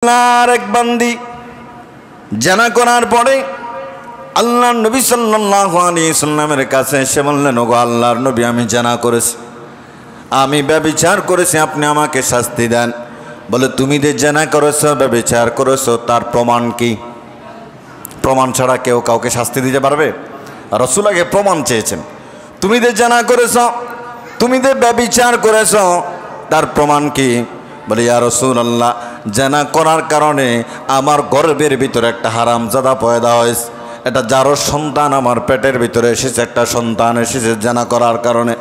আল্লাহর এক বান্দি জানা করার পরে আল্লাহর নবী সাল্লাল্লাহু আলাইহি সাল্লামের কাছে এসে বললেন, ওগো আল্লাহর নবী, আমি জানা করেছি, আমি ব্যভিচার করেছি, আপনি আমাকে শাস্তি দেন। বলে, তুমি যে জানা করেছো, ব্যভিচার করেছো, তার প্রমাণ কি? প্রমাণ ছাড়া কেউ কাউকে শাস্তি দিতে পারবে? রাসূল আগে প্রমাণ চেয়েছেন। তুমি যে জানা করেছো, তুমি যে ব্যভিচার করেছো, তার প্রমাণ কি? বলে, ইয়া রাসূলুল্লাহ, জানা করার কারণে আমার গর্ভের ভিতরে একটা হারামজাদা পয়দা হয়েছে, এটা যারও সন্তান আমার পেটের ভিতরে এসেছে, একটা সন্তান এসেছে জানা করার কারণে।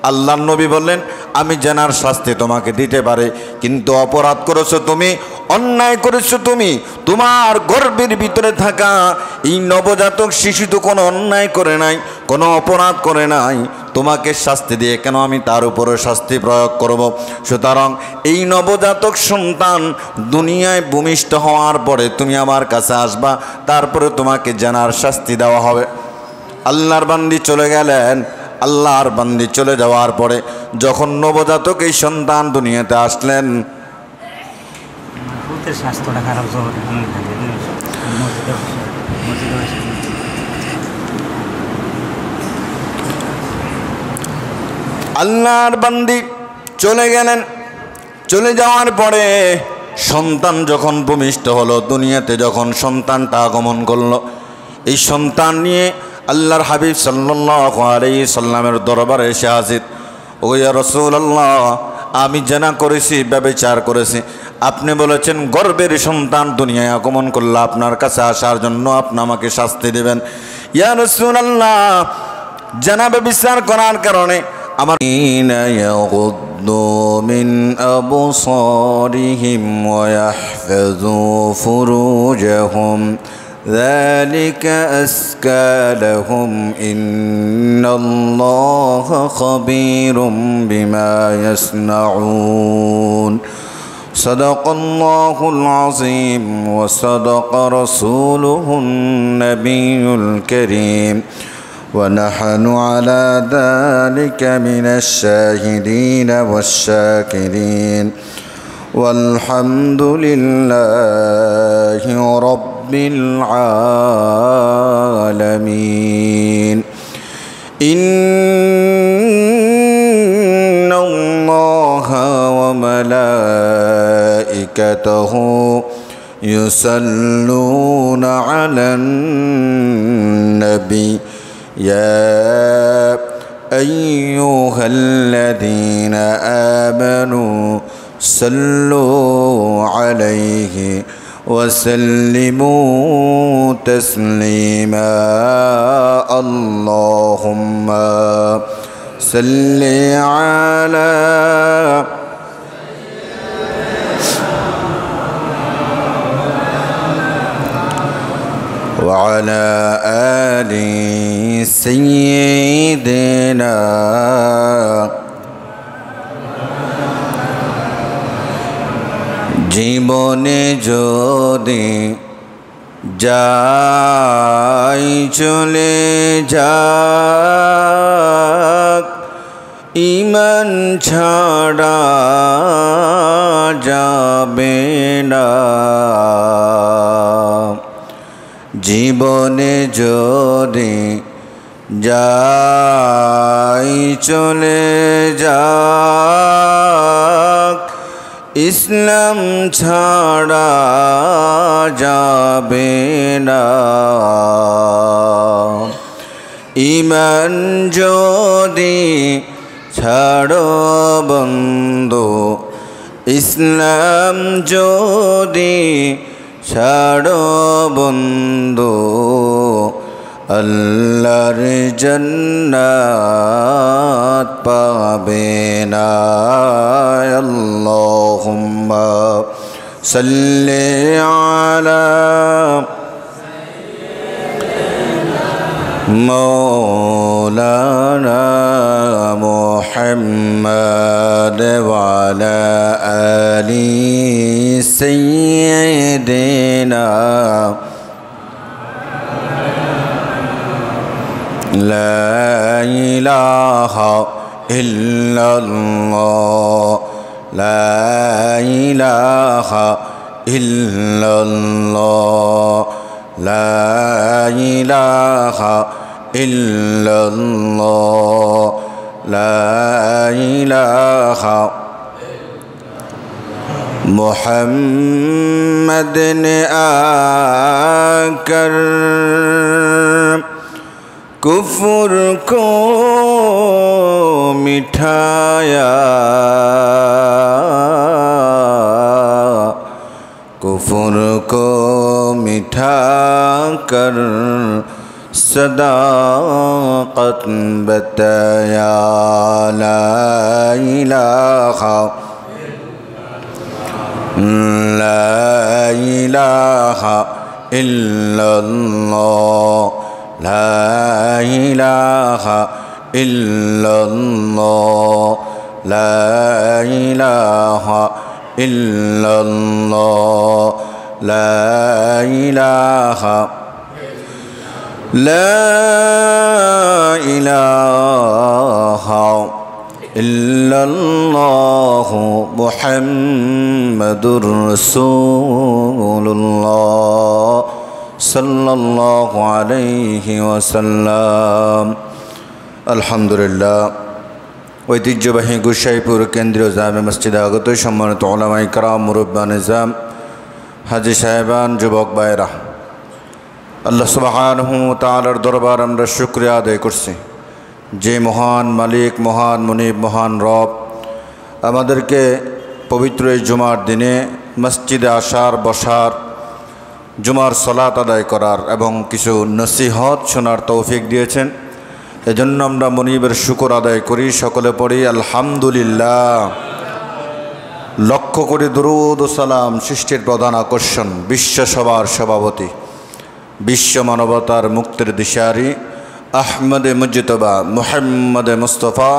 আল্লাহর নবী বললেন, আমি জানার শাস্তি তোমাকে দিতে পারি, কিন্তু অপরাধ করেছো তুমি, অন্যায় করেছো তুমি। তোমার গর্ভের ভিতরে থাকা এই নবজাতক শিশু তো কোনো অন্যায় করে নাই, কোনো অপরাধ করে নাই, তোমাকে শাস্তি দিয়ে কেন আমি তার উপরে শাস্তি প্রয়োগ করব? সুতরাং এই নবজাতক সন্তান দুনিয়ায় ভূমিষ্ঠ হওয়ার পরে তুমি আমার কাছে আসবা, তারপরে তোমাকে জানার শাস্তি দেওয়া হবে। আল্লাহর বান্দি চলে গেলেন। আল্লাহর বান্দি চলে যাওয়ার পরে যখন নবজাতক এই সন্তান দুনিয়াতে আসলেন, আল্লাহর বান্দি চলে গেলেন। চলে যাওয়ার পরে সন্তান যখন ভূমিষ্ঠ হলো, দুনিয়াতে যখন সন্তানটা আগমন করলো, এই সন্তান নিয়ে আল্লাহর হাবিব সাল্লাল্লাহু আলাইহি সাল্লামের দরবারে এসে হাজির। ও ইয়া রাসূলুল্লাহ, আমি জানা করেছি, ব্যভিচার করেছি, আপনি বলেছেন গর্ভের সন্তান দুনিয়ায় আগমন করলে আপনার কাছে আসার জন্য আপনি আমাকে শাস্তি দেবেন। ইয়া রাসূলুল্লাহ, জানা ব্যভিচার করার কারণে আমার ইয়াগুদ্দু মিন আবসারিহিম ওয়া ইয়াহফাযু ফুরুজাহুম ذلك أزكى لهم إن الله خبير بما يصنعون صدق الله العظيم وصدق رسوله النبي الكريم ونحن على ذلك من الشاهدين والشاكرين والحمد لله رب العالمين إن الله وملائكته يصلون على النبي يا أيها الذين آمنوا صلوا عليه وسلموا تسليما اللهم صل على وعلى آل سيدنا জীবনে যদি যাই চলে যাক, ঈমান ছাড়া যাবে না। জীবনে যদি যাই চলে যাক, ইসলাম ছাড়া যাবে না। ঈমান যদি ছাড়ো বন্ধু, ইসলাম যদি ছাড়ো বন্ধু, আল্লাহর জান্নাত পাবে না। আল্লাহুম্মা সাল্লি আলা মাওলানা মুহাম্মাদ ওয়া আলা আলি সাইয়্যিদিনা লা ইলাহা ইল্লাল্লাহ লা ইলাহা ইল্লাল্লাহ লা ইলাহা ইল্লাল্লাহ লা ইলাহা मुहम्मद ने आकर कुफ्र को मिठाया, कुफ्र को मिठा कर सदाकत बताया। ला इलाहा ला इलाहा इल्लल्लाह ला इलाहा इल्लल्लाह ला इलाहा इल्लल्लाह ला इलाहा ला इलाहा इल्लल्लाहु मुहम्मदुर रसूलुल्लाह सल्लल्लाहु अलैहि वसल्लम। আলহামদুলিল্লাহ। ঐতিহ্যবাহী গোসাইপুর কেন্দ্রীয় জামে মসজিদে আগত সম্মানিত উলামায়ে কেরাম, মুরব্বিয়ান নিজাম, হাজী সাহেবান, যুবক ভাইরা, আল্লাহ সুবহানাহু ওয়া তাআলার দরবার আমরা শুকরিয়া আদায় করছি যে মহান মালিক, মহান মুনিব, মহান রব আমাদেরকে পবিত্র এই জুমার দিনে মসজিদে আসার, বসার, জুমার সালাত আদায় করার এবং কিছু নসিহত শোনার তৌফিক দিয়েছেন। এজন্য আমরা মুনিবের শুকর আদায় করি, সকলে পড়ি আলহামদুলিল্লাহ। লক্ষ কোটি দুরূদ ও সালাম সৃষ্টির প্রধান আকর্ষণ, বিশ্ব সভার সভাপতি, বিশ্ব মানবতার মুক্তির দিশারি আহমদে মুজতবা মুহাম্মদে মুস্তফা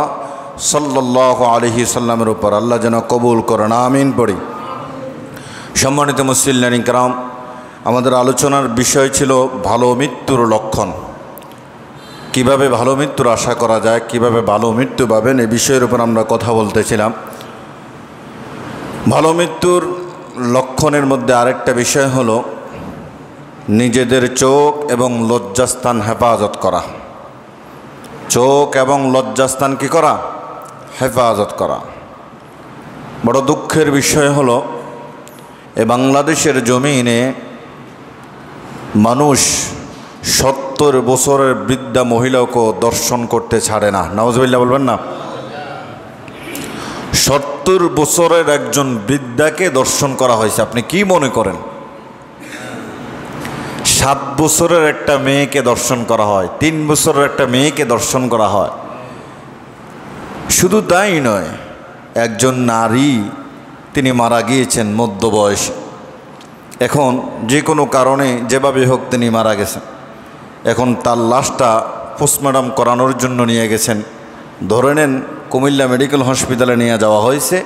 সাল্লাল্লাহু আলাইহি সাল্লামের উপর আল্লাহ যেন কবুল করেন, আমিন পড়ি। সম্মানিত মুসলিম কিরাম, আমাদের আলোচনার বিষয় ছিল ভালো মৃত্যুর লক্ষণ। কিভাবে ভালো মৃত্যুর আশা করা যায়, কিভাবে ভালো মৃত্যু পাবেন, এই বিষয়ের উপর আমরা কথা বলতেছিলাম। ভালো মৃত্যুর লক্ষণের মধ্যে আরেকটা বিষয় হলো নিজেদের চোখ এবং লজ্জাস্থান হেফাজত করা। চোখ এবং লজ্জাস্থান কি করা? হেফাজত করা। বড় দুঃখের বিষয় হলো এ বাংলাদেশের জমিনে মানুষ 70 বছরের বৃদ্ধা মহিলাকে দর্শন করতে ছাড়ে না। নাউজুবিল্লাহ বলবেন না? 70 বছরের একজন বৃদ্ধাকে দর্শন করা হয়েছে। আপনি কি মনে করেন 7 বছরের একটা মেয়েকে দর্শন করা হয়, 3 বছরের একটা মেয়েকে দর্শন করা হয়? শুধু তাই নয়, একজন নারী তিনি মারা গিয়েছেন মধ্যবয়সে। এখন যে কোনো কারণে যেভাবে হোক তিনি মারা গেছেন। এখন তার লাশটা পোস্টমর্টম করানোর জন্য নিয়ে গেছেন। ধরে নেন কুমিল্লা মেডিকেল হসপিটালে নিয়ে যাওয়া হয়েছে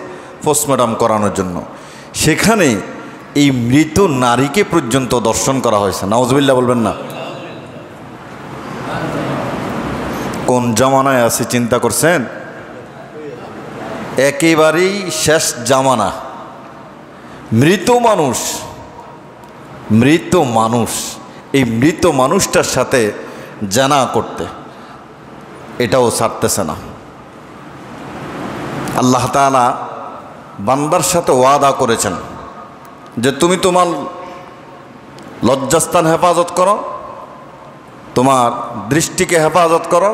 পোস্টমর্টম করানোর জন্য। সেখানে এই মৃত নারীকে পর্যন্ত দর্শন করা হয়েছে। নাউজুবিল্লাহ বলবেন না? কোন জামানায় আছে চিন্তা করছেন? একেবারেই শেষ জামানা। মৃত মানুষ, এই মৃত মানুষটার সাথে জানা করতে এটাও ছাড়তেছে না। আল্লাহ তাআলা বান্দার সাথে ওয়াদা করেছেন যে তুমি তোমার লজ্জাস্থান হেফাজত করো, তোমার দৃষ্টিকে হেফাজত করো,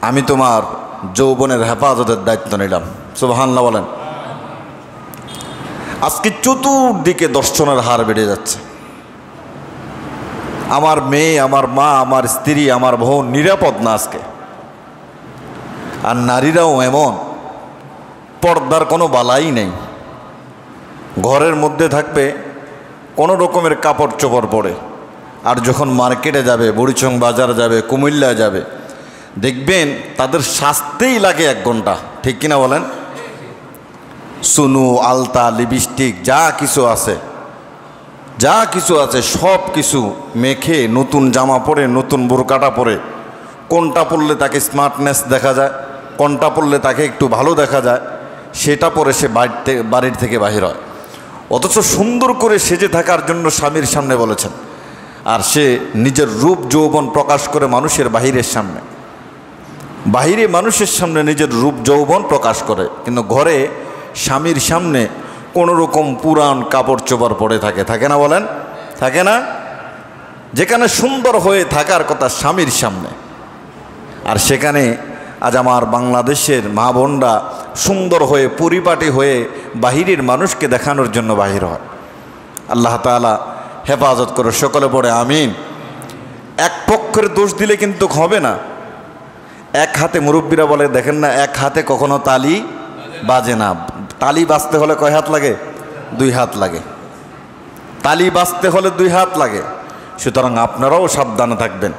আমি তোমার যৌবনের হেফাজতের দায়িত্ব নিলাম। সুবহানাল্লাহ বলেন। আজকে চতুর্দিকে দর্শনের হার বেড়ে যাচ্ছে। আমার মেয়ে, আমার মা, আমার স্ত্রী, আমার বোন নিরাপদ না আজকে। আর নারীরাও এমন, পর্দার কোনো বালাই নেই। ঘরের মধ্যে থাকবে, কোনো রকমের কাপড় চোপড় পরে, আর যখন মার্কেটে যাবে, বুড়িচং বাজার যাবে, কুমিল্লা যাবে, দেখবেন তাদের সাজতেই লাগে 1 ঘন্টা। ঠিক কিনা বলেন? সুনু, আলতা, লিপস্টিক যা কিছু আছে সব কিছু মেখে, নতুন জামা পরে, নতুন বোরকাটা পরে, কোনটা পরলে তাকে স্মার্টনেস দেখা যায়, কোনটা পরলে তাকে একটু ভালো দেখা যায়, সেটা পরে সে বাড়ির থেকে বাহির হয়। অথচ সুন্দর করে সেজে থাকার জন্য স্বামীর সামনে বলেছেন, আর সে নিজের রূপ যৌবন প্রকাশ করে মানুষের বাহিরের সামনে, বাহিরে মানুষের সামনে নিজের রূপ যৌবন প্রকাশ করে, কিন্তু ঘরে স্বামীর সামনে কোনো রকম পুরান কাপড় চোপড় পরে থাকে, থাকে না বলেন? থাকে না? যেখানে সুন্দর হয়ে থাকার কথা স্বামীর সামনে, আর সেখানে আজ আমার বাংলাদেশের মা বোনরা সুন্দর হয়ে পরিপাটি হয়ে বাহিরের মানুষকে দেখানোর জন্য বাহির হয়। আল্লাহ তাআলা হেফাজত করে, সকলে পড়ে আমিন। এক পক্ষের দোষ দিলে কিন্তু হবে না। এক হাতে, মুরব্বীরা বলে দেখেন না, এক হাতে কখনো তালি বাজে না। তালি বাজতে হলে কয় হাত লাগে? 2 হাত লাগে। তালি বাজতে হলে 2 হাত লাগে। সুতরাং আপনারাও সাবধানে থাকবেন।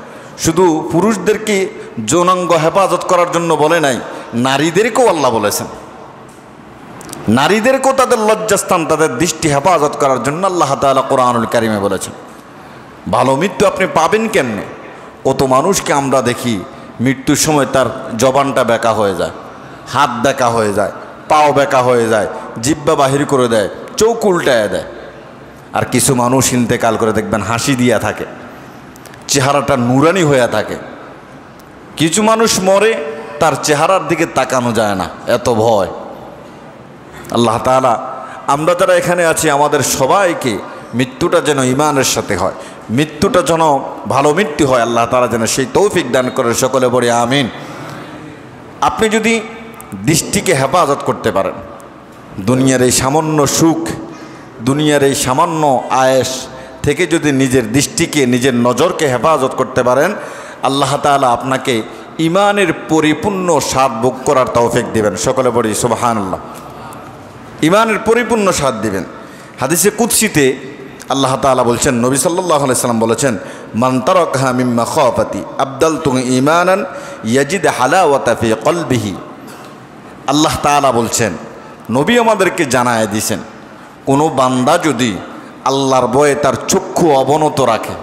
শুধু পুরুষদেরকে যৌনাঙ্গ হেফাজত করার জন্য বলে নাই, নারীদেরকেও আল্লাহ বলেছেন, নারীদেরকেও তাদের লজ্জাস্থান, তাদের দৃষ্টি হেফাজত করার জন্য আল্লাহ তাআলা কোরআনুল কারিমে বলেছেন। ভালো মৃত্যু আপনি পাবেন কেমনে? কত মানুষকে আমরা দেখি মৃত্যুর সময় তার জবানটা বেঁকা হয়ে যায়, হাত বেঁকা হয়ে যায়, পাও বেঁকা হয়ে যায়, জিহ্বা বাহির করে দেয়, চোখ উল্টায় দেয়। আর কিছু মানুষ ইন্তেকাল করে দেখবেন হাসি দিয়া থাকে, চেহারাটা নুরানি হয়ে থাকে। কিছু মানুষ মরে, তার চেহারার দিকে তাকানো যায় না, এত ভয়। আল্লাহ তাআলা আমরা যারা এখানে আছি আমাদের সবাইকে মৃত্যুটা যেন ঈমানের সাথে হয়, মৃত্যুটা যেন ভালো মৃত্যু হয়, আল্লাহ তাআলা যেন সেই তৌফিক দান করে, সকলে বলি আমিন। আপনি যদি দৃষ্টিকে হেফাজত করতে পারেন, দুনিয়ার এই সামান্য সুখ, দুনিয়ার এই সামান্য আয়েশ থেকে যদি নিজের দৃষ্টিকে, নিজের নজরকে হেফাজত করতে পারেন, আল্লাহ তাআলা আপনাকে ঈমানের পরিপূর্ণ স্বাদ ভোগ করার তৌফিক দিবেন, সকলে বলি সুবহানাল্লাহ। ঈমানের পরিপূর্ণ স্বাদ দিবেন। হাদিসে কুদসিতে আল্লাহ তাআলা বলছেন, নবী সাল্লাল্লাহু আলাইহি সাল্লাম বলেছেন, মান তারাকাহা মিম্মা খাফাতি আবদালতু ঈমানান ইয়াজিদ হালাওয়াতা ফি কলবিহি। আল্লাহ তাআলা বলছেন, নবী আমাদেরকে জানায় দিয়েছেন, কোনো বান্দা যদি আল্লাহর ভয়ে তার চক্ষু অবনত রাখে,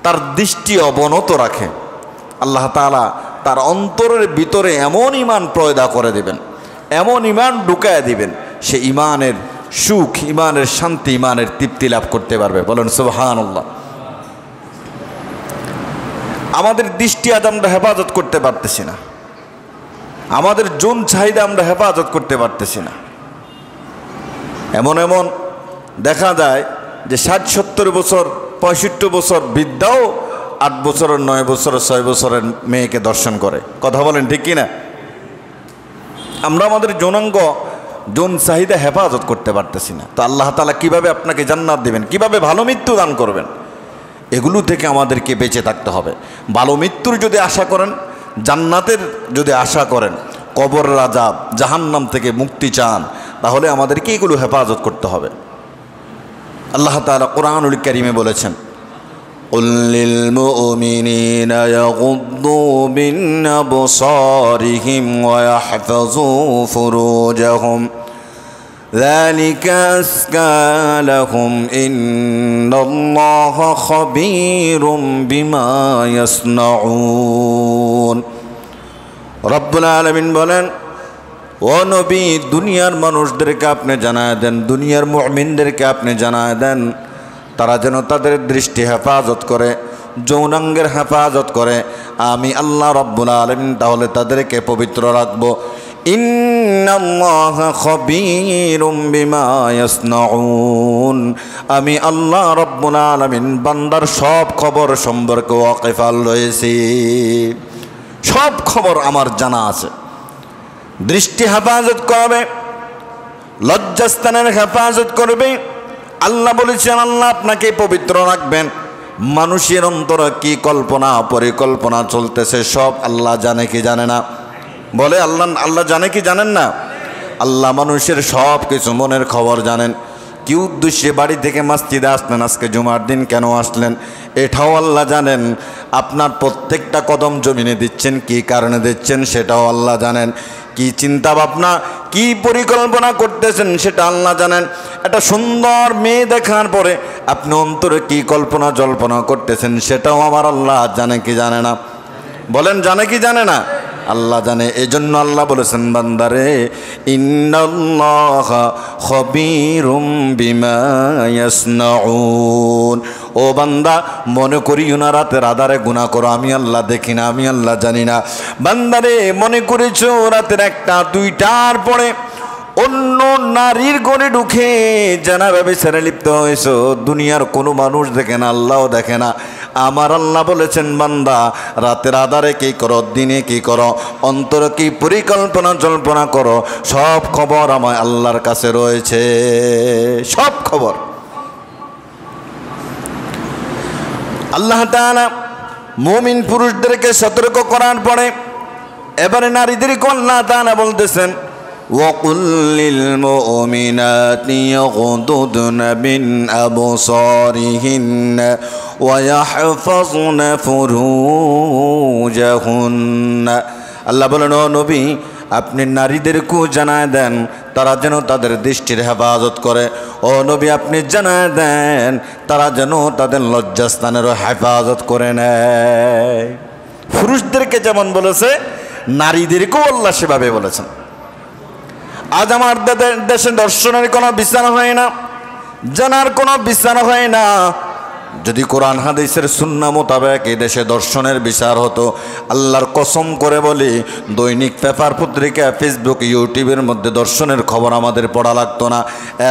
তার দৃষ্টি অবনত রাখে, আল্লাহ তাআলা তার অন্তরের ভিতরে এমন ঈমান পয়দা করে দেবেন, এমন ঈমান ঢুকায় দিবেন, সে ঈমানের সুখ, ঈমানের শান্তি, ঈমানের তৃপ্তি লাভ করতে পারবে। বলেন সুবহানাল্লাহ। আমাদের দৃষ্টি আজ আমরা হেফাজত করতে পারতেছি না, আমাদের যৌন চাহিদা আমরা হেফাজত করতে পারতেছি না। এমন এমন দেখা যায় যে 60-70 বছর, 65 বছর বৃদ্ধাও 8 বছরের, 9 বছরের, 6 বছরের মেয়েকে দর্শন করে। কথা বলেন ঠিক কিনা? আমরা আমাদের যৌনাঙ্গ, যৌন চাহিদা হেফাজত করতে পারতেছি না। তো আল্লাহ তাআলা কিভাবে আপনাকে জান্নাত দিবেন, কিভাবে ভালো মৃত্যু দান করবেন, এগুলো থেকে আমাদেরকে বেঁচে থাকতে হবে। ভালো মৃত্যুর যদি আশা করেন, জান্নাতের যদি আশা করেন, কবরের আযাব, জাহান্নাম থেকে মুক্তি চান, তাহলে আমাদেরকে এগুলো হেফাজত করতে হবে। আল্লাহ তাআলা কোরআনুল কারীমে বলেছেন, قل للمؤمنين يغضوا من أبصارهم ويحفظوا فروجهم ذلك أزكى لهم إن الله خبير بما يصنعون। রব্বুল আলামিন বলেন, ও নবী, দুনিয়ার মানুষদেরকে আপনি জানায় দেন, দুনিয়ার মুমিনদেরকে আপনি জানায় দেন, তারা যেন তাদের দৃষ্টি হেফাজত করে, যৌনাঙ্গের হেফাজত করে। আমি আল্লাহ রব্বুল আলামিন তাহলে তাদেরকে পবিত্র রাখবো। ইন্নাল্লাহা খাবীরুম বিমা ইয়াসনাউন। আমি আল্লাহ রব্বুল আলামিন বান্দার সব খবর সম্পর্কে ওয়াকিফাল রয়েছি, সব খবর আমার জানা আছে। দৃষ্টি হেফাজত করবে, লজ্জাস্থানের হেফাজত করবে। আল্লাহ বলেছেন, আল্লাহ আপনাকে পবিত্র রাখবেন। মানুষের অন্তরে কি কল্পনা পরিকল্পনা চলতেছে সব আল্লাহ জানে কি জানে না? বলে আল্লাহ জানে কি জানেন না? আল্লাহ মানুষের সব কিছু মনের খবর জানেন। কি উদ্দেশ্যে বাড়ি থেকে মসজিদে আসলেন, আজকে জুমার দিন কেন আসলেন, এটাও আল্লাহ জানেন। আপনার প্রত্যেকটা কদম জমিনে দিচ্ছেন, কি কারণে দিচ্ছেন সেটাও আল্লাহ জানেন। কি চিন্তা ভাবনা, কি পরিকল্পনা করতেছেন সেটা আল্লাহ জানেন। একটা সুন্দর মেয়ে দেখার পরে আপনি অন্তরে কি কল্পনা জল্পনা করতেছেন সেটাও আমার আল্লাহ জানে কি জানে না? বলেন জানে কি জানে না? আল্লাহ জানে। এজন্য আল্লাহ বলেছেন বান্দারে, ইন্নাল্লাহা খবীরুম বিমা ইয়াসনাউন। ও বান্দা, মনে করিও না রাতের আধারে গুনাহ করো আমি আল্লাহ দেখি না, আমি আল্লাহ জানি না। বান্দারে, মনে করেছো রাতের 1টা 2টার পরে অন্য নারীর ঘরে ঢুকে জানা ব্যভিচারে লিপ্ত হয়েছো, দুনিয়ার কোনো মানুষ দেখে না, আল্লাহও দেখে না। আমার আল্লাহ বলেছেন বান্দা, রাতের আধারে কি করো, দিনে কি করো, অন্তরে কি পরিকল্পনা জল্পনা করো, সব খবর আমার আল্লাহর কাছে রয়েছে, সব খবর। আল্লাহ তাআলা মুমিন পুরুষদেরকে সতর্ক করার পরে এবারে নারীদেরকে আল্লাহ তাআলা বলতেছেন, وَقُلْ لِلْمُؤْمِنَاتِ يَغْضُضْنَ مِنْ أَبْصَارِهِنَّ وَيَحْفَظْنَ فُرُوجَهُنَّ। আল্লাহ বলেন, ও নবী, আপনি নারীদেরকেও জানায় দেন তারা যেন তাদের দৃষ্টির হেফাজত করে। ও নবী, আপনি জানায় দেন তারা যেন তাদের লজ্জাস্থানেরও হেফাজত করে নেয়। পুরুষদেরকে যেমন বলেছে, নারীদেরকেও আল্লাহ সেভাবে বলেছেন। আজ আমার দেশে দর্শনের কোনো বিচার হয় না, জানার কোনো বিচার হয় না। যদি কোরআন হাদিসের সুন্নাহ মোতাবেক এই দেশে দর্শনের বিচার হতো, আল্লাহর কসম করে বলি, দৈনিক পেপার পত্রিকা, ফেসবুক, ইউটিউবের মধ্যে দর্শনের খবর আমাদের পড়া লাগতো না।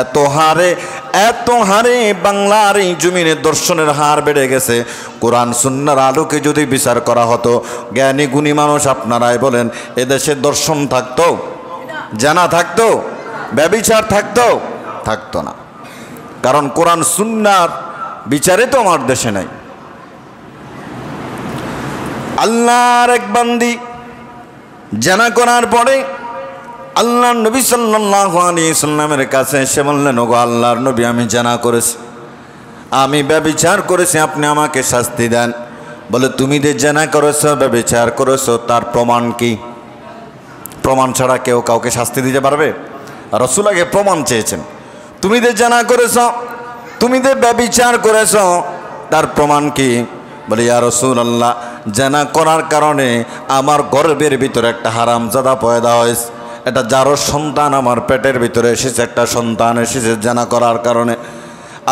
এত হারে বাংলার এই জমিনে দর্শনের হার বেড়ে গেছে। কোরআন সুন্নাহর আলোকে যদি বিচার করা হতো, জ্ঞানী গুণী মানুষ আপনারাই বলেন, এদেশে দর্শন থাকতো, জানা থাকতো, ব্যভিচার থাকতো না। কারণ কোরআন সুন্নাহর বিচারে তো আমার দেশে নাই। আল্লাহর এক বান্দি জানা করার পরে আল্লাহ নবী সাল্লাল্লাহু আলাইহি সাল্লামের কাছে এসে বললেন, ওগো আল্লাহর নবী, আমি জানা করেছি, আমি ব্যভিচার করেছি, আপনি আমাকে শাস্তি দেন। বলে, তুমি যে জানা করেছো, ব্যভিচার করেছো, তার প্রমাণ কি? প্রমাণ ছাড়া কেউ কাউকে শাস্তি দিতে পারবে? রাসূল আগে প্রমাণ চেয়েছেন। তুমি যে জানা করেছ, তুমি যে ব্যভিচার করেছ, তার প্রমাণ কি? বলে, ইয়া রাসূলুল্লাহ, জানা করার কারণে আমার গর্ভের ভিতরে একটা হারামজাদা পয়দা হয়েছে, এটা যারও সন্তান আমার পেটের ভিতরে এসেছে, একটা সন্তান এসেছে জানা করার কারণে।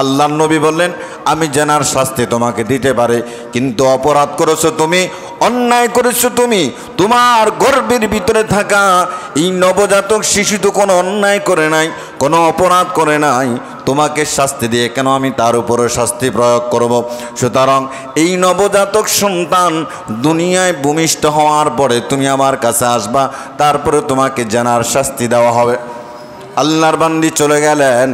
আল্লাহর নবী বললেন, আমি জানার শাস্তি তোমাকে দিতে পারি, কিন্তু অপরাধ করেছো তুমি, অন্যায় করেছো তুমি। তোমার গর্ভের ভিতরে থাকা এই নবজাতক শিশু তো কোনো অন্যায় করে নাই, কোনো অপরাধ করে নাই, তোমাকে শাস্তি দিয়ে কেন আমি তার উপরে শাস্তি প্রয়োগ করব? সুতরাং এই নবজাতক সন্তান দুনিয়ায় ভূমিষ্ঠ হওয়ার পরে তুমি আমার কাছে আসবা, তারপরে তোমাকে জানার শাস্তি দেওয়া হবে। আল্লাহর বান্দি চলে গেলেন।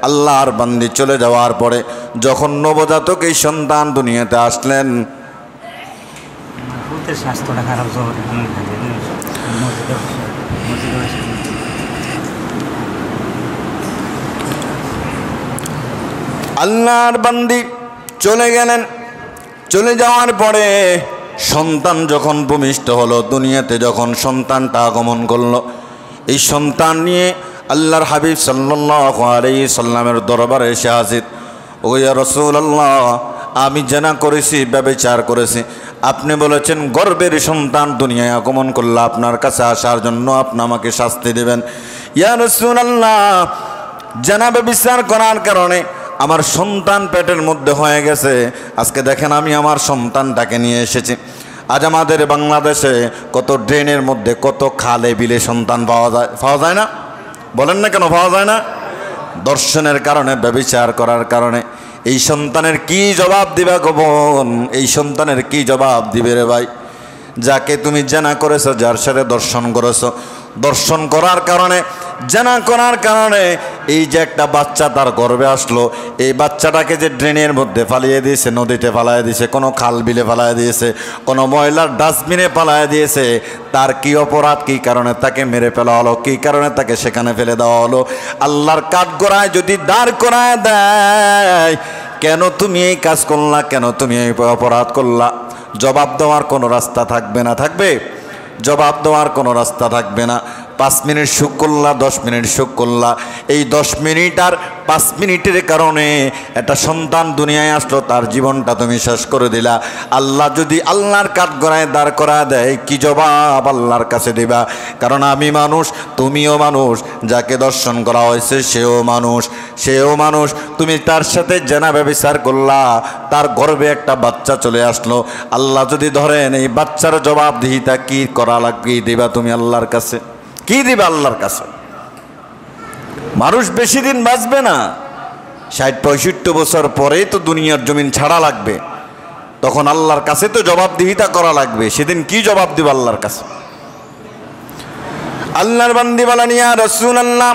আল্লাহর বান্দি চলে যাওয়ার পরে যখন নবজাতক এই সন্তান দুনিয়াতে আসলেন, আল্লাহর বান্দি চলে গেলেন। চলে যাওয়ার পরে সন্তান যখন ভূমিষ্ঠ হলো, দুনিয়াতে যখন সন্তানটা আগমন করলো, এই সন্তান নিয়ে আল্লাহর হাবিব সাল্লাল্লাহু আলাইহি সাল্লামের দরবারে এসে হাজির। ও ইয়া রাসূলুল্লাহ, আমি জানা করেছি, ব্যভিচার করেছি, আপনি বলেছেন গর্ভের সন্তান দুনিয়ায় আগমন করলে আপনার কাছে আসার জন্য আপনি আমাকে শাস্তি দেবেন। ইয়া রাসূলুল্লাহ, জানা ব্যভিচার করার কারণে আমার সন্তান পেটের মধ্যে হয়ে গেছে। আজকে দেখেন, আমি আমার সন্তানটাকে নিয়ে এসেছি। আজ আমাদের বাংলাদেশে কত ড্রেনের মধ্যে, কত খালে বিলে সন্তান পাওয়া যায় না? বলেন না কেন পাওয়া যায় না? দর্শনের কারণে, ব্যভিচার করার কারণে। এই সন্তানের কি জবাব দিবা গো বোন? এই সন্তানের কি জবাব দিবে রে ভাই? যাকে তুমি জানা করেছো, যার সাথে দর্শন করেছো, দর্শন করার কারণে, জানা করার কারণে এই যে একটা বাচ্চা তার গর্ভে আসলো, এই বাচ্চাটাকে যে ড্রেনের মধ্যে ফালিয়ে দিয়েছে, নদীতে ফালিয়ে দিয়েছে, কোনো খাল বিলে ফালিয়ে দিয়েছে, কোনো ময়লার ডাস্টবিনে ফালিয়ে দিয়েছে, তার কি অপরাধ, কি কারণে তাকে মেরে ফেলা হলো, কি কারণে তাকে সেখানে ফেলে দেওয়া হলো? আল্লাহর কাঠগড়ায় যদি দাঁড় করায় দেয়, কেন তুমি এই কাজ করলা, কেন তুমি এই অপরাধ করলা? জবাব দেওয়ার কোনো রাস্তা থাকবে না? থাকবে? জবাব দেওয়ার কোনো রাস্তা থাকবে না। 5 মিনিট সুখ করলা, 10 মিনিট সুখ করলা, এই 10 মিনিট আর 5 মিনিটের কারণে একটা সন্তান দুনিয়ায় আসলো, তার জীবনটা তুমি শেষ করে দিলা। আল্লাহ যদি আল্লাহর কাঠগড়ায় দাঁড় করা দেয়, কি জবাব আল্লাহর কাছে দিবা? কারণ আমি মানুষ, তুমিও মানুষ, যাকে দর্শন করা হয়েছে সেও মানুষ। তুমি তার সাথে জেনা ব্যভিচার করলা, তার গর্ভে একটা বাচ্চা চলে আসলো। আল্লাহ যদি ধরেন, এই বাচ্চার জবাবদিহিতা কি করা লাগবে দিবা তুমি আল্লাহর কাছে? কি দিবা আল্লাহর কাছে? মানুষ বেশি দিন বাঁচবে না, 60-65 বছর পরেই তো দুনিয়ার জমিন ছাড়া লাগবে। তখন আল্লাহর কাছে তো জবাবদিহিতা করা লাগবে। সেদিন কি জবাব দিব আল্লাহর কাছে? আল্লাহর বান্দি বলেন, ইয়া রাসূলুল্লাহ,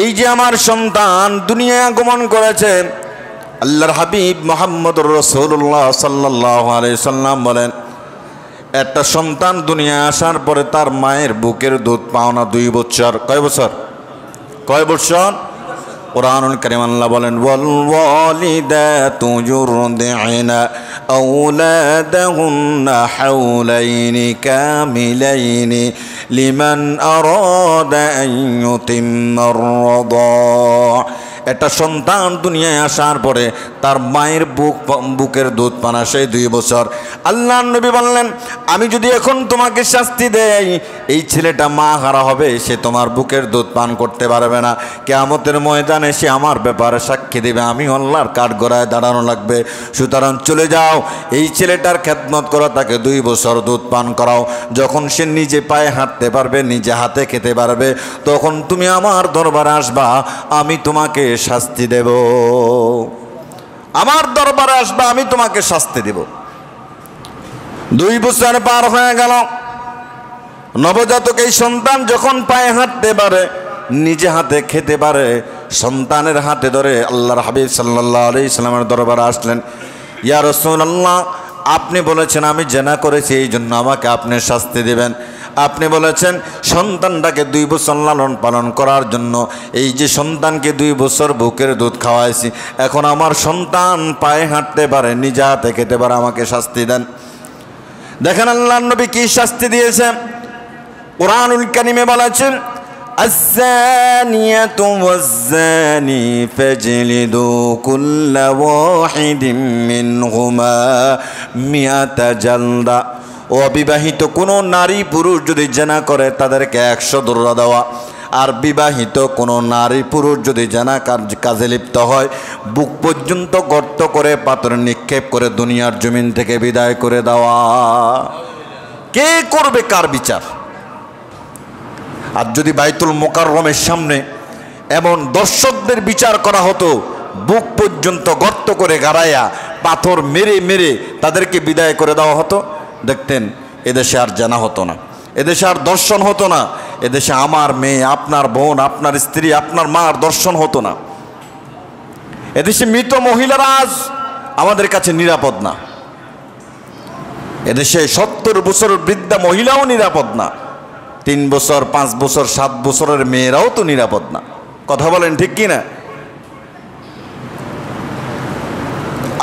এই যে আমার সন্তান দুনিয়ায় আগমন করেছে, আল্লাহর হাবিব মুহাম্মদুর রাসূলুল্লাহ সাল্লাল্লাহু আলাইহি সাল্লাম বলেন, একটা সন্তান দুনিয়ায় আসার পরে তার মায়ের বুকের দুধ পাওনা 2 বছর। কয় বছর? কুরআনুল কারীম আল্লাহ বলেন, ওয়াল ওয়ালিদাতু ইউরদি'না আওলাদাহুন্না হাওলাইনি কামিলাইনি লিমান আরাদা আন ইউতিম্মার রাদা। একটা সন্তান দুনিয়ায় আসার পরে তার মায়ের বুকের দুধ পানা সেই 2 বছর। আল্লাহর নবী বললেন, আমি যদি এখন তোমাকে শাস্তি দেই, এই ছেলেটা মা হারা হবে, সে তোমার বুকের দুধ পান করতে পারবে না। কিয়ামতের ময়দানে সে আমার ব্যাপারে সাক্ষী দেবে, আমি আল্লাহর কাঠগড়ায় দাঁড়ানো লাগবে। সুতরাং চলে যাও, এই ছেলেটার খেদমত করো, তাকে 2 বছর দুধ পান করাও। যখন সে নিজে পায়ে হাঁটতে পারবে, নিজে হাতে খেতে পারবে, তখন তুমি আমার দরবারে আসবা, আমি তোমাকে শাস্তি দেব। আমার দরবারে আসবা, আমি তোমাকে শাস্তি দেব। 2 বছর পার হয়ে গেল, নবজাতক এই সন্তান যখন পায়ে হাঁটতে পারে, নিজে হাতে খেতে পারে, সন্তানের হাতে ধরে আল্লাহর হাবিব সাল্লাল্লাহু আলাইহি সাল্লামের দরবারে আসলেন। ইয়া রাসূলুল্লাহ, আপনি বলেছেন আমি জেনা করেছি, এই জন্য আমাকে আপনি শাস্তি দেবেন। আপনি বলেছেন সন্তানটাকে 2 বছর লালন পালন করার জন্য, এই যে সন্তানকে 2 বছর বুকের দুধ খাওয়াইছি, এখন আমার সন্তান পায়ে হাঁটতে পারে, নিজে হাতে খেতে পারে, আমাকে শাস্তি দেন। দেখেন আল্লাহর নবী কি শাস্তি দিয়েছেন। কুরআনুল কারীমে বলেছেন, আয-যানিয়াতু ওয়াজ-যানি ফাজলিদু কুল্লা ওয়াহিদিন মিনহুমা মিআতা জালদা। অবিবাহিত কোনো নারী পুরুষ যদি জেনা করে, তাদেরকে 100 দৌড়া দেওয়া। আর বিবাহিত কোনো নারী পুরুষ যদি জেনা কাজে লিপ্ত হয়, বুক পর্যন্ত গর্ত করে পাথর নিক্ষেপ করে দুনিয়ার জমিন থেকে বিদায় করে দেওয়া। কে করবে কার বিচার? আর যদি বাইতুল মুকাররমের সামনে এমন দর্শকদের বিচার করা হতো, বুক পর্যন্ত গর্ত করে গাড়াইয়া পাথর মেরে মেরে তাদেরকে বিদায় করে দেওয়া হতো, দেখতেন এদেশে আর জানা হতো না, এদেশে আর দর্শন হতো না, এদেশে আমার মেয়ে, আপনার বোন, আপনার স্ত্রী, আপনার মার দর্শন হতো না। এদেশে মৃত মহিলারা আজ আমাদের কাছে নিরাপদ না। এদেশে 70 বছরের বৃদ্ধা মহিলাও নিরাপদ না, 3 বছর 5 বছর 7 বছরের মেয়েরাও তো নিরাপদ না। কথা বলেন ঠিক কি না?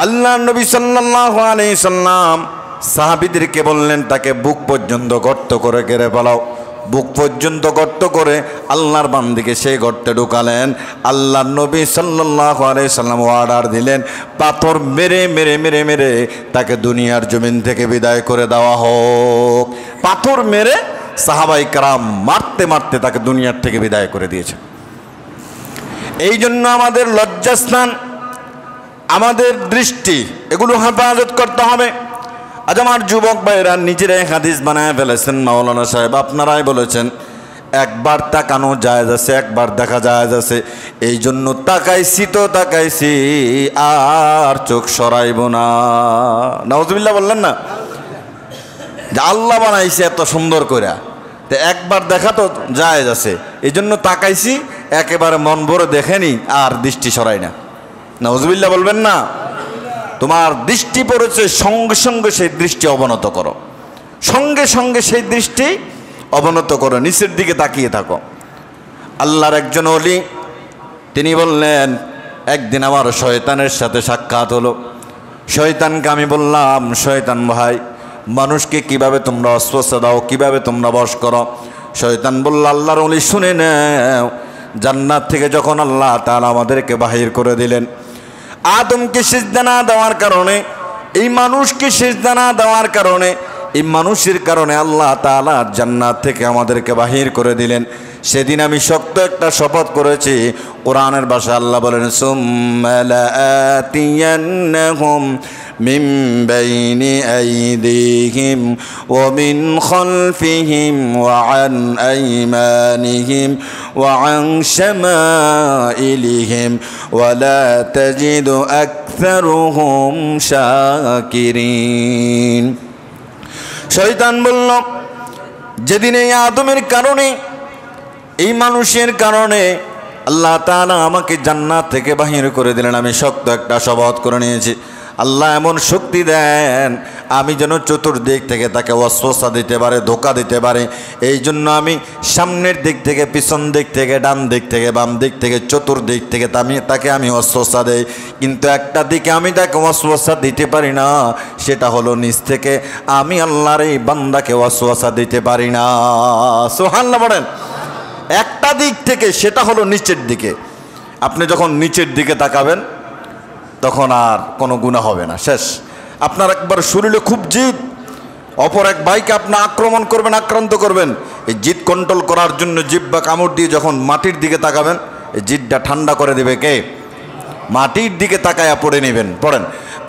আল্লাহ নবী সাল্লাল্লাহু আলাইহি সাল্লাম সাহাবীদেরকে বললেন, তাকে বুক পর্যন্ত গর্ত করে ঘিরে ফেলাও। বুক পর্যন্ত গর্ত করে আল্লাহর বান্দিকে সেই গর্তে ঢুকালেন। আল্লাহ নবী সাল্লাল্লাহু আলাইহি সাল্লাম অর্ডার দিলেন, পাথর মেরে মেরে মেরে মেরে তাকে দুনিয়ার জমিন থেকে বিদায় করে দেওয়া হোক। পাথর মেরে সাহাবায়ে কেরাম মারতে মারতে তাকে দুনিয়ার থেকে বিদায় করে দিয়েছে। এই জন্য আমাদের লজ্জাস্থান, আমাদের দৃষ্টি, এগুলো হেফাজত করতে হবে। আজ আমার যুবক ভাইরা নিজেরাই হাদিস বানায় ফেলেছেন। মাওলানা সাহেব আপনারাই বলেছেন, একবার তাকানো জায়েজ আছে, একবার দেখা জায়েজ আছে। এই জন্য তাকাইছি তো তাকাইছি, আর চোখ সরাইব না। নাউজুবিল্লাহ বললেন না? যে আল্লাহ বানাইছে এত সুন্দর করে, তো একবার দেখা তো জায়েজ আছে, এই জন্য তাকাইছি, একেবারে মন ভরে দেখেনি, আর দৃষ্টি সরাই না। নাউজুবিল্লাহ বলবেন না? তোমার দৃষ্টি পড়েছে, সঙ্গে সঙ্গে সেই দৃষ্টি অবনত করো, সঙ্গে সঙ্গে সেই দৃষ্টি অবনত করো, নিচের দিকে তাকিয়ে থাকো। আল্লাহর একজন ওলি, তিনি বললেন, একদিন আমার শয়তানের সাথে সাক্ষাৎ হলো। শয়তানকে আমি বললাম, শয়তান ভাই, মানুষকে কিভাবে তোমরা অস্পৃশ্য দাও, কিভাবে তোমরা বশ করো? শয়তান বলল, আল্লাহর ওলি শুনে নাও, জান্নাত থেকে যখন আল্লাহ তাআলা আমাদেরকে বাহির করে দিলেন, আদমকে সিজদা না দেওয়ার কারণে, এই মানুষকে সিজদা না দেওয়ার কারণে, এই মানুষের কারণে আল্লাহ তাআলা জান্নাত থেকে আমাদেরকে বাহির করে দিলেন। সেদিন আমি শক্ত একটা শপথ করেছি। কোরআনের ভাষায় আল্লাহ বলেন, সুম্মা লাআতিয়ান্নাহুম মিন বাইনি আইদিহিম ওয়া মিন খালফিহিম ওয়া আন আইমানিহিম ওয়া আন শামাইলিহিম ওয়া লা তাজিদু আকসারুহুম শাকিরিন। শয়তান বলল, যেদিন এই আদমের কারণে, এই মানুষের কারণে আল্লাহ তাআলা আমাকে জান্নাত থেকে বাহির করে দিলেন, আমি শক্ত একটা শপথ করে নিয়েছি, আল্লাহ এমন শক্তি দেন আমি যেন চতুর্দিক থেকে তাকে ওয়াসওয়াসা দিতে পারে, ধোঁকা দিতে পারে। এই জন্য আমি সামনের দিক থেকে, পিছন দিক থেকে, ডান দিক থেকে, বাম দিক থেকে, চতুর্দিক থেকে তাকে আমি ওয়াসওয়াসা দেই। কিন্তু একটা দিকে আমি তাকে ওয়াসওয়াসা দিতে পারি না, সেটা হলো নিচ থেকে আমি আল্লাহর এই বান্দাকে ওয়াসওয়াসা দিতে পারি না। সুবহানাল্লাহ বলেন। একটা দিক থেকে, সেটা হলো নিচের দিকে। আপনি যখন নিচের দিকে তাকাবেন তখন আর কোনো গুনাহ হবে না, শেষ। আপনার একবার শরীরে খুব জিদ, অপর এক ভাইকে আপনি আক্রমণ করবেন, আক্রান্ত করবেন, এই জিদ কন্ট্রোল করার জন্য জিহ্বা কামড় দিয়ে যখন মাটির দিকে তাকাবেন, এই জিদটা ঠান্ডা করে দেবে কে? মাটির দিকে তাকায়া পড়ে নেবেন। পড়েন,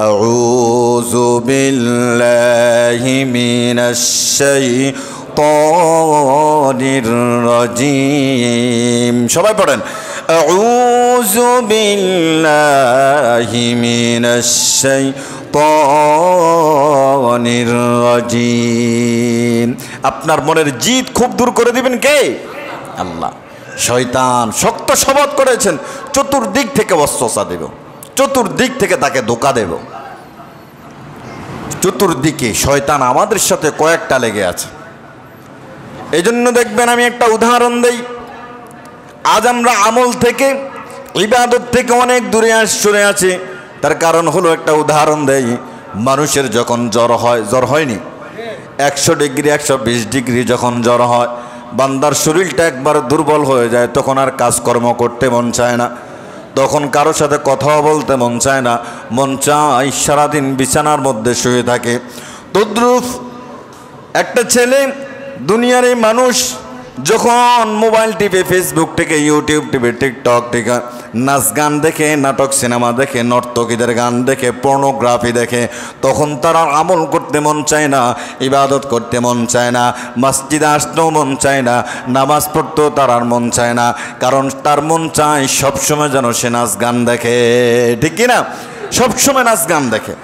আউযু বিল্লাহি মিনাশ শাইতানির রাজিম। সবাই পড়েন, আউযু বিল্লাহি মিনাশ শাইতানির রাজিম। আপনার মনের জিদ খুব দূর করে দিবেন কে? আল্লাহ। শয়তান শক্ত শপথ করেছেন, চতুর্দিক থেকে ওয়াসওয়াসা দেব, চতুর্দিক থেকে তাকে ধোঁকা দেব। চতুর্দিকে শয়তান আমাদের সাথে কয়েকটা লেগে আছে। এই জন্য দেখবেন, আমি একটা উদাহরণ দেই। আজ আমরা আমল থেকে, ইবাদত থেকে অনেক দূরে সরে আছি। তার কারণ হলো, একটা উদাহরণ দেই, মানুষের যখন জ্বর হয়, জ্বর হয়নি 100 ডিগ্রি 120 ডিগ্রি যখন জ্বর হয়, বান্দার শরীরটা একবার দুর্বল হয়ে যায়, তখন আর কাজকর্ম করতে মন চায় না, তখন কারোর সাথে কথাও বলতে মন চায় না, মন চায় সারাদিন বিছানার মধ্যে শুয়ে থাকে। তদ্রুপ একটা ছেলে, দুনিয়ার এই মানুষ যখন মোবাইল টিপে, ফেসবুক থেকে, ইউটিউব টিপে, টিকটক থেকে নাচ গান দেখে, নাটক সিনেমা দেখে, নর্তকীদের গান দেখে, পর্নোগ্রাফি দেখে, তখন তার আর আমল করতে মন চায় না, ইবাদত করতে মন চায় না, মসজিদে আসতেও মন চায় না, নামাজ পড়তেও তার আর মন চায় না। কারণ তার মন চায় সবসময় যেন সে নাচ গান দেখে, ঠিক কিনা? সবসময় নাচ গান দেখে।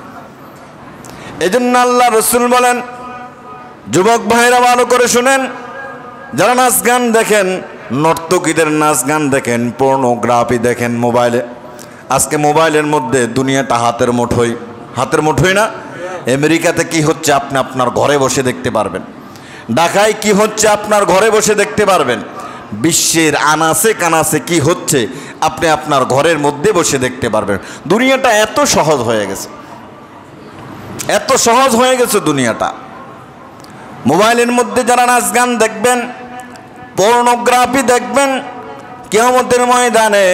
এই জন্য আল্লাহ রসুল বলেন, যুবক ভাইরা ভালো করে শুনেন, যারা নাচ গান দেখেন, নর্তকীদের নাচ গান দেখেন, পর্নোগ্রাফি দেখেন মোবাইলে, আজকে মোবাইলের মধ্যে দুনিয়াটা হাতের মুঠোয়, হাতের মুঠোয় না? আমেরিকাতে কি হচ্ছে আপনি আপনার ঘরে বসে দেখতে পারবেন, ঢাকায় কি হচ্ছে আপনার ঘরে বসে দেখতে পারবেন, বিশ্বের আনাচে কানাচে কি হচ্ছে আপনি আপনার ঘরের মধ্যে বসে দেখতে পারবেন। দুনিয়াটা এত সহজ হয়ে গেছে, এত সহজ হয়ে গেছে দুনিয়াটা। মোবাইলের মধ্যে যারা নাচ গান দেখবেন, পর্নোগ্রাফি দেখবেন, কিয়ামতের ময়দানে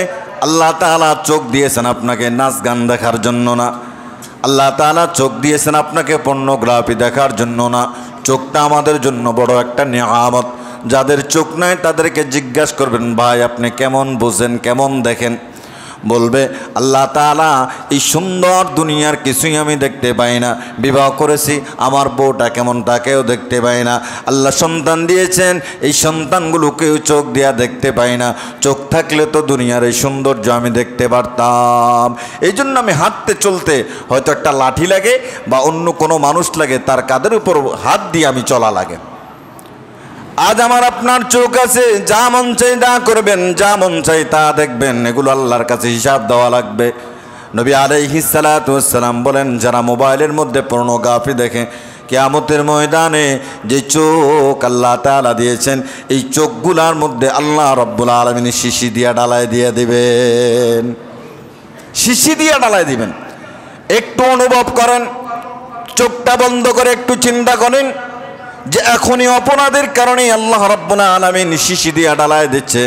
আল্লাহ তাআলা চোখ দিয়েছেন আপনাকে নাচ গান দেখার জন্য না, আল্লাহ তাআলা চোখ দিয়েছেন আপনাকে পর্নোগ্রাফি দেখার জন্য না। চোখটা আমাদের জন্য বড় একটা নিয়ামত। যাদের চোখ নাই তাদেরকে জিজ্ঞাসা করবেন, ভাই আপনি কেমন বোঝেন, কেমন দেখেন? বলবে, আল্লাহ তাআলা এই সুন্দর দুনিয়ার কিছুই আমি দেখতে পাই না, বিবাহ করেছি আমার বউটা কেমন তাকেও দেখতে পাই না, আল্লাহ সন্তান দিয়েছেন এই সন্তানগুলোকেও চোখ দিয়া দেখতে পাই না, চোখ থাকলে তো দুনিয়ার এই সৌন্দর্য আমি দেখতে পারতাম। এই জন্য আমি হাঁটতে চলতে হয়তো একটা লাঠি লাগে বা অন্য কোনো মানুষ লাগে, তার কাঁধের উপর হাত দিয়ে আমি চলা লাগে। আজ আমার আপনার চোখ আছে, যা মন চাই তা করবেন, যা মন চাই তা দেখবেন, এগুলো আল্লাহর কাছে হিসাব দেওয়া লাগবে। নবী আলাইহিস সালাতু ওয়াস সালাম বলেন, যারা মোবাইলের মধ্যে পর্নোগ্রাফি দেখে, কিয়ামতের ময়দানে যে চোখ আল্লাহ তাআলা দিয়েছেন, এই চোখগুলার মধ্যে আল্লাহ রাব্বুল আলামিন শিশি দিয়া ডালায় দিয়ে দিবেন, শিশি দিয়া ডালায় দিবেন। একটু অনুভব করেন, চোখটা বন্ধ করে একটু চিন্তা করেন, যে এখনই অপরাধের কারণে আল্লাহ রাব্বুল আলামিন শিশি দিয়া ডালায় দিচ্ছে।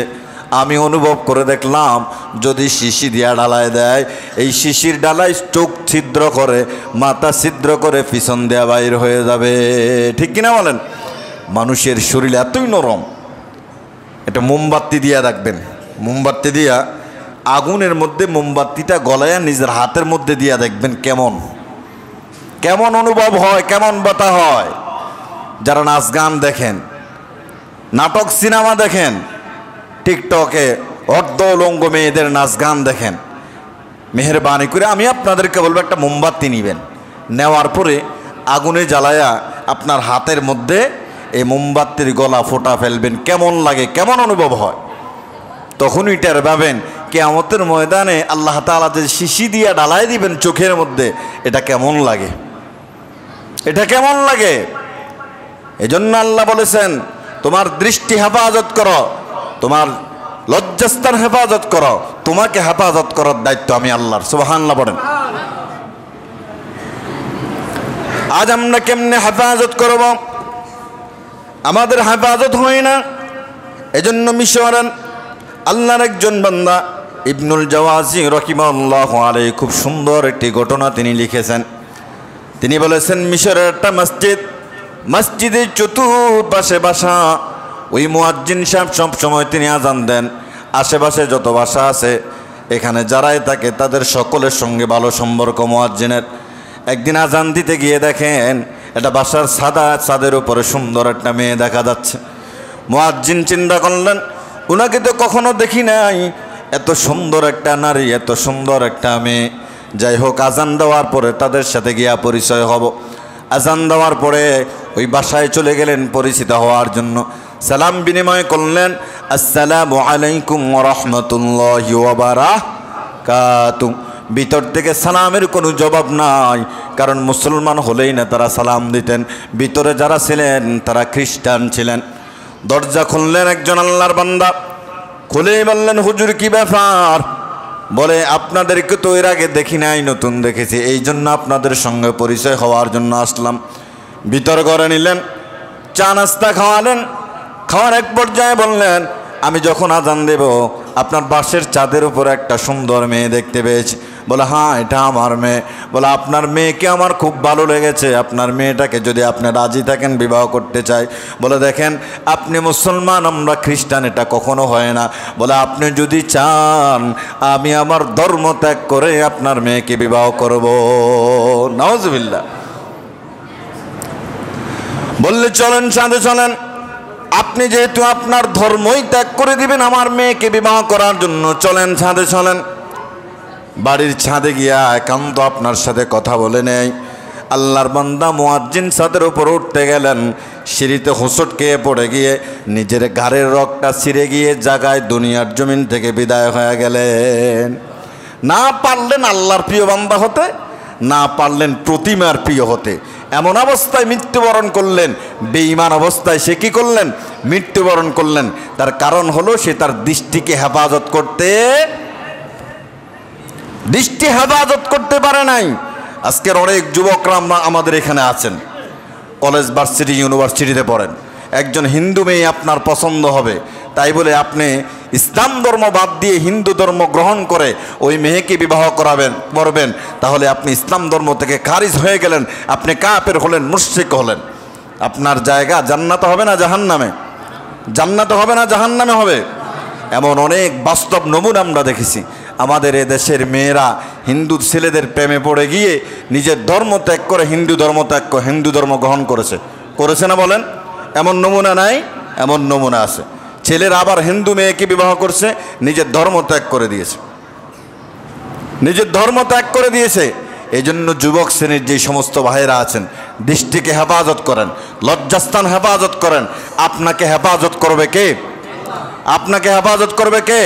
আমি অনুভব করে দেখলাম যদি শিশি দিয়া ডালায় দেয়, এই শিশির ডালায় চোখ ছিদ্র করে, মাথা ছিদ্র করে, পিছন দেয়া বাইর হয়ে যাবে। ঠিক কিনা বলেন? মানুষের শরীর এতই নরম। এটা মোমবাতি দিয়া রাখবেন, মোমবাতি দিয়া আগুনের মধ্যে মোমবাতিটা গলায়া নিজের হাতের মধ্যে দিয়া দেখবেন কেমন কেমন অনুভব হয়, কেমন ব্যথা হয়। যারা নাচ গান দেখেন, নাটক সিনেমা দেখেন, টিকটকে অর্ধ উলঙ্গ মেয়েদের নাচ গান দেখেন, মেহেরবানি করে আমি আপনাদেরকে বলবো একটা মোমবাতি নেবেন, নেওয়ার পরে আগুনে জ্বালায়া আপনার হাতের মধ্যে এই মোমবাতির গলা ফোটা ফেলবেন, কেমন লাগে, কেমন অনুভব হয়। তখনই টের পাবেন কিয়ামতের ময়দানে আল্লাহ তাআলা যে শিশি দিয়া ডালাই দিবেন চোখের মধ্যে, এটা কেমন লাগে, এটা কেমন লাগে। এজন্য আল্লাহ বলেছেন তোমার দৃষ্টি হেফাজত করো, তোমার লজ্জাস্থান হেফাজত করো, তোমাকে হেফাজত করার দায়িত্ব আমি আল্লাহর। সুবহানাল্লাহ বলেন। আজ আমরা কেমনে হেফাজত করব? আমাদের হেফাজত হয় না। এজন্য মিশরের আল্লাহর একজন বান্দা ইবনুল জাওয়াজি রাহিমাহুল্লাহ আলাইহি খুব সুন্দর একটি ঘটনা তিনি লিখেছেন। তিনি বলেছেন মিশরের একটা মসজিদ, মসজিদের চতুর্পাশে বাসা। ওই মুয়াজ্জিন সাহেব সব সময় তিনি আজান দেন। আশেপাশে যত বাসা আছে এখানে যারাই থাকে তাদের সকলের সঙ্গে ভালো সম্পর্ক মুয়াজ্জিনের। একদিন আজান দিতে গিয়ে দেখেন এটা বাসার ছাদের উপরে সুন্দর একটা মেয়ে দেখা যাচ্ছে। মুয়াজ্জিন চিন্তা করলেন উনাকে তো কখনো দেখি নাই, এত সুন্দর একটা নারী, এত সুন্দর একটা মেয়ে। যাই হোক, আজান দেওয়ার পরে তাদের সাথে গিয়া পরিচয় হব। আজান দেওয়ার পরে ওই বাসায় চলে গেলেন পরিচিত হওয়ার জন্য। সালাম বিনিময় করলেন, আসসালামু আলাইকুম ওয়া রাহমাতুল্লাহি ওয়া বারাকাতুহু। ভিতর থেকে সালামের কোনো জবাব নাই, কারণ মুসলমান হলেই না তারা সালাম দিতেন। ভিতরে যারা ছিলেন তারা খ্রিস্টান ছিলেন। দরজা খুললেন একজন আল্লাহর বান্দা, খুলেই বললেন হুজুর কি ব্যাপার? বলে আপনাদেরকে তো এর আগে দেখি নাই, নতুন দেখেছি, এই জন্য আপনাদের সঙ্গে পরিচয় হওয়ার জন্য আসলাম। ভিতর ঘরে নিলেন, চা নাস্তা খাওয়ালেন। খাওয়ার এক পর্যায়ে বললেন আমি যখন আজান দেব আপনার বাসের ছাদের উপরে একটা সুন্দর মেয়ে দেখতে পেয়েছি। বলে হ্যাঁ এটা আমার মেয়ে। বলে আপনার মেয়েকে আমার খুব ভালো লেগেছে, আপনার মেয়েটাকে যদি আপনি রাজি থাকেন বিবাহ করতে চাই। বলে দেখেন আপনি মুসলমান, আমরা খ্রিস্টান, এটা কখনো হয় না। বলে আপনি যদি চান আমি আমার ধর্ম ত্যাগ করে আপনার মেয়েকে বিবাহ করব। নাউজুবিল্লাহ। বললে চলেন ছাদে চলেন, আপনি যেহেতু আপনার ধর্মই ত্যাগ করে দিবেন আমার মেয়েকে বিবাহ করার জন্য, চলেন ছাদে চলেন। বাড়ির ছাদে গিয়া একান্ত আপনার সাথে কথা বলে নেই। আল্লাহর বান্দা মুয়াজ্জিন ছাদের উপর উঠতে গেলেন, সিঁড়িতে হোঁচট খেয়ে পড়ে গিয়ে নিজের ঘাড়ের রগটা ছিঁড়ে গিয়ে জায়গায় দুনিয়ার জমিন থেকে বিদায় হয়ে গেলেন। না পারলেন আল্লাহর প্রিয় বান্দা হতে, না পারলেন প্রতিমার প্রিয় হতে। এমন অবস্থায় মৃত্যুবরণ করলেন, বেঈমান অবস্থায় সে কী করলেন? মৃত্যুবরণ করলেন। তার কারণ হলো সে তার দৃষ্টিকে হেফাজত করতে পারে নাই। আজকের অনেক যুবকরা আমাদের এখানে আছেন, কলেজ ভার্সিটি ইউনিভার্সিটিতে পড়েন। একজন হিন্দু মেয়ে আপনার পছন্দ হবে, তাই বলে আপনি ইসলাম ধর্ম বাদ দিয়ে হিন্দু ধর্ম গ্রহণ করে ওই মেয়েকে বিবাহ করবেন, তাহলে আপনি ইসলাম ধর্ম থেকে খারিজ হয়ে গেলেন, আপনি কাফের হলেন, মুশরিক হলেন। আপনার জায়গা জান্নাতে হবে না জাহান্নামে? জান্নাতে হবে না জাহান্নামে হবে? এমন অনেক বাস্তব নমুনা আমরা দেখেছি। আমাদের এদেশের মেয়েরা হিন্দু ছেলেদের প্রেমে পড়ে গিয়ে নিজের ধর্ম ত্যাগ করে হিন্দু ধর্ম গ্রহণ করেছে না বলেন? এমন নমুনা নাই? এমন নমুনা আছে। ছেলেরা আবার হিন্দু মেয়েকে বিবাহ করছে, নিজের ধর্ম ত্যাগ করে দিয়েছে। এই জন্য যুবক শ্রেণীর যে সমস্ত ভাইয়েরা আছেন, দৃষ্টিকে হেফাজত করেন, লজ্জাস্থান হেফাজত করেন। আপনাকে হেফাজত করবে কে? আপনাকে হেফাজত করবে কে?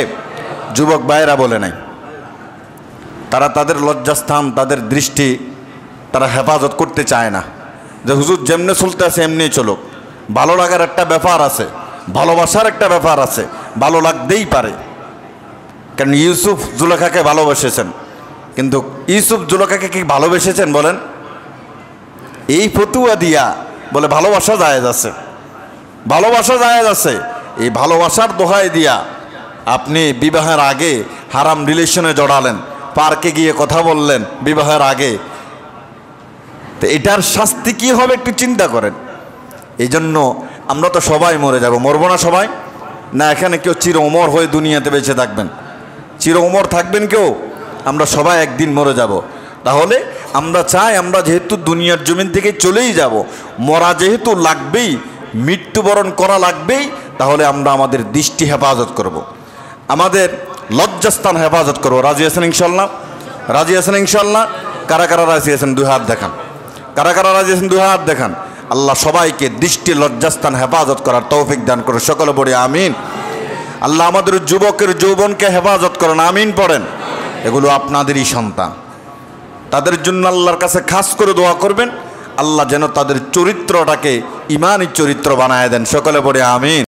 যুবক ভাইয়েরা বলে নাই, তারা তাদের লজ্জাস্থান, তাদের দৃষ্টি তারা হেফাজত করতে চায় না। যে হুজুর যেমনি চলতে আছে এমনি চলুক। ভালো লাগার একটা ব্যাপার আছে, ভালোবাসার একটা ব্যাপার আছে, ভালো লাগতেই পারে। কারণ ইউসুফ জুলেখাকে ভালোবেসেছেন, কিন্তু ইউসুফ জুলেখাকে কি ভালোবেসেছেন বলেন? এই ফতুয়া দিয়া বলে ভালোবাসা জায়েজ আছে, ভালোবাসা জায়েজ আছে। এই ভালোবাসার দোহাই দিয়া আপনি বিবাহের আগে হারাম রিলেশনে জড়ালেন, পার্কে গিয়ে কথা বললেন বিবাহের আগে, তো এটার শাস্তি কি হবে একটু চিন্তা করেন। এই জন্য আমরা তো সবাই মরে যাব, মরবো না সবাই? না এখানে কেউ চির অমর হয়ে দুনিয়াতে বেঁচে থাকবেন? চির অমর থাকবেন কেউ? আমরা সবাই একদিন মরে যাব। তাহলে আমরা চাই, আমরা যেহেতু দুনিয়ার জমিন থেকে চলেই যাব, মরা যেহেতু লাগবেই, মৃত্যুবরণ করা লাগবেই, তাহলে আমরা আমাদের দৃষ্টি হেফাজত করব, আমাদের লজ্জাস্থান হেফাজত করব। রাজি আছেন ইনশাল্লাহ? রাজি আছেন ইনশাল্লাহ? কারা কারা রাজি আছেন দুই হাত দেখান, কারা কারা রাজি আছেন দুই হাত দেখান। আল্লাহ সবাইকে দৃষ্টি লজ্জাস্থান হেফাজত করার তৌফিক দান করে, সকলে পড়ি আমিন। আল্লাহ আমাদের যুবকের যৌবনকে হেফাজত করেন, আমিন পড়েন। এগুলো আপনাদেরই সন্তান, তাদের জন্য আল্লাহর কাছে খাস করে দোয়া করবেন, আল্লাহ যেন তাদের চরিত্রটাকে ঈমানি চরিত্র বানায় দেন, সকলে পড়ি আমিন।